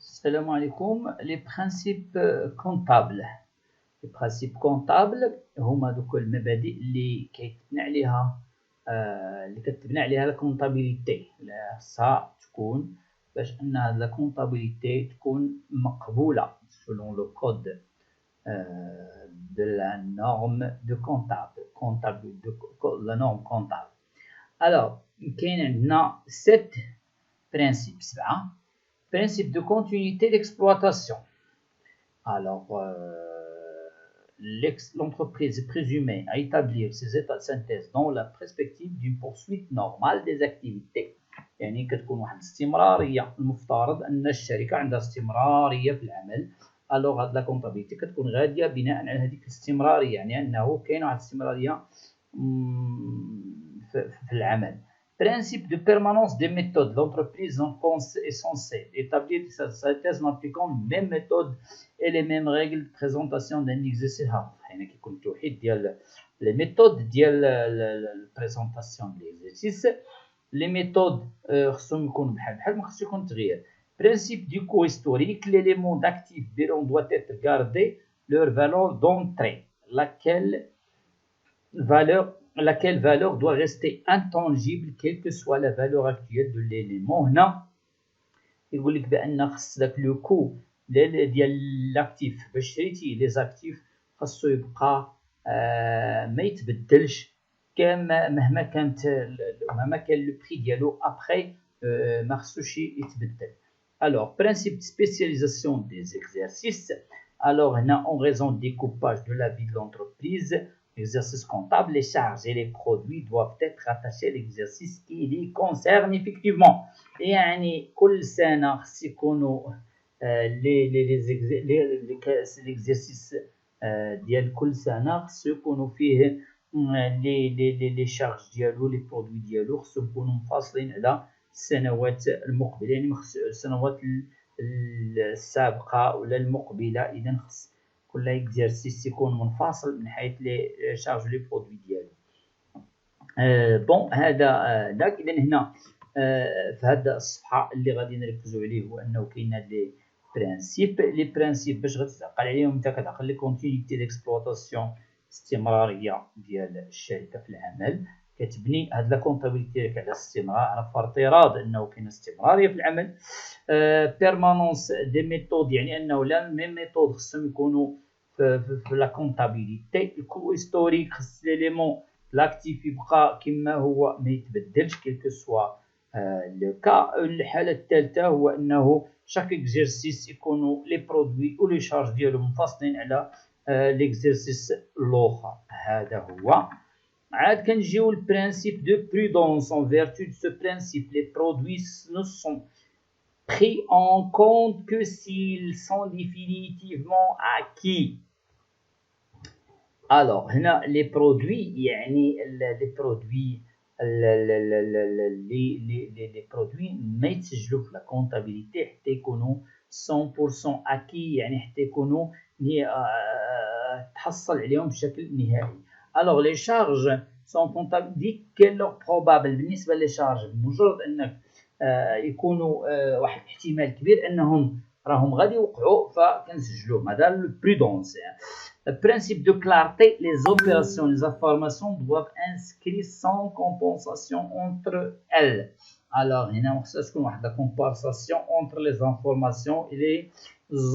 Salam alaikum. Les principes comptables. Les principes comptables هما دوك المبادئ اللي كيتبنى عليها اللي كتبنى عليها لا كونطابيليتي خاصها تكون باش ان هاد لا كونطابيليتي تكون مقبوله selon le code de la norme de comptable de la norme comptable. Alors كاين عندنا 7 principes 7 principe de continuité d'exploitation. Alors, l'entreprise est présumée à établir ses états de synthèse dans la perspective d'une poursuite normale des activités. يعني كتكون واحد الاستمرارية، المفترض أن الشركة عندها استمرارية في العمل. alors هاد لا كونطابيليتي كتكون غادية بناء على هذيك الاستمرارية، يعني أنه كاين واحد الاستمرارية في العمل. Principe de permanence des méthodes. L'entreprise est censée établir sa synthèse en appliquant les mêmes méthodes et les mêmes règles de présentation d'un exercice. يعني كيكون التوحيد ديال les méthodes ديال البريزونطاسيون ديال l'exercice. Les méthodes خصهم يكونوا بحال ما خصش يكون تغيير. Principe du coût historique. L'élément d'actif bilan doit être gardé leur valeur d'entrée. Laquelle valeur doit rester intangible quelle que soit la valeur actuelle de l'élément. هنا يقول لك بان خص داك لو كو ديال لاكتيف باش شريتي لي زاكتيف خاصو يبقى ما يتبدلش مهما كان لو بري ديالو ابري ما خصوش يتبدل. Alors principe de spécialisation des exercices. Alors هنا en raison du découpage de la vie de l'entreprise, l'exercice comptable, les charges et les produits doivent être attachés à l'exercice qui les concerne effectivement. يعني كل سنة خص يكونوا l'exercice ديال كل سنة خص يكونوا فيه les charges ديالو les produits ديالو خصهم يكونوا منفصلين على السنوات المقبلة، يعني السنوات السابقة ولا المقبلة. إذا خص كل اكزرسيس يكون منفصل من حيث لي شارج لي برودوي ديالو. بون هذا داك. اذا هنا في هذا الصفحه اللي غادي نركزوا عليه هو انه كاين هاد لي برينسيپ باش غتعقل عليهم انت كتعقل لي كونتينيتي ديكسبلوطاسيون، استمراريه ديال الشركه في العمل. كتبني هاد لا كونطابيليتي على الاستمرار، على افتراض انه كاين استمراريه في العمل. بيرمانونس دي ميثود، يعني انه لا ميم ميثود خصهم يكونوا في لا كونطابيليتي. الكو هيستوريك خص ليليمون لاكتيف يبقى كما هو ما يتبدلش كيلكو سوا لو كا. الحاله الثالثه هو انه شاك اكزرسيس يكونوا لي برودوي و لي شارج ديالو منفصلين على ليكزرسيس الاخر. هذا هو. عاد كنجيو البرانسيب دو برودونس. en vertu de ce principe les produits ne sont pris en compte que s'ils sont définitivement acquis. Alors هنا les produits يعني les produits les produits ما يتسجلوا في لا كونطابيليتي حتى يكونوا 100% acquis، يعني حتى يكونوا تحصل عليهم بشكل نهائي. Alors les charges sont comptables دي كيلو probable. بالنسبه لي شارج بمجرد انك يكونوا واحد الاحتمال كبير انهم راهم غادي يوقعوا فكنسجلوهم. هذا البرودونس. Principe de clarté. Les opérations, les informations doivent inscrire sans compensation entre elles. Alors هنا خصها تكون واحد لا compensation entre les informations et les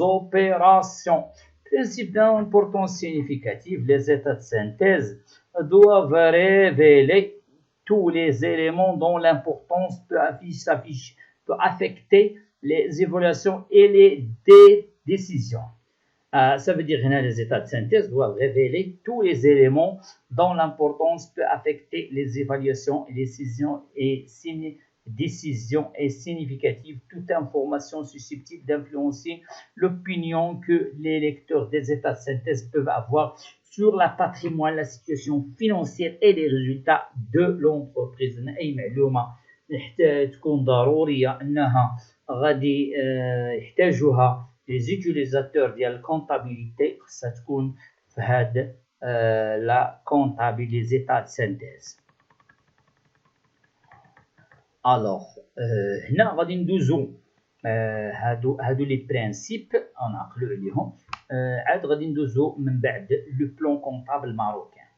opérations. Principe d'importance significative. Les états de synthèse doivent révéler tous les éléments dont l'importance peut affecter les évaluations et les décisions. Ça veut dire que les états de synthèse doivent révéler tous les éléments dont l'importance peut affecter les évaluations et décisions et significatives. Toute information susceptible d'influencer l'opinion que les lecteurs des états de synthèse peuvent avoir sur la patrimoine, la situation financière et les résultats de l'entreprise. أي معلومة تكون ضرورية أنها غادي يحتاجوها les utilisateurs ديال الكونطابيليتي خصها تكون في هاد لا كونطابيليتي لي زيتا دو سينتيز. الوغ هنا غادي ندوزو هادو لي برينسيپ نعقلو عليهم. عاد غادي ندوزو من بعد لو بلون كونطابل ماروكان.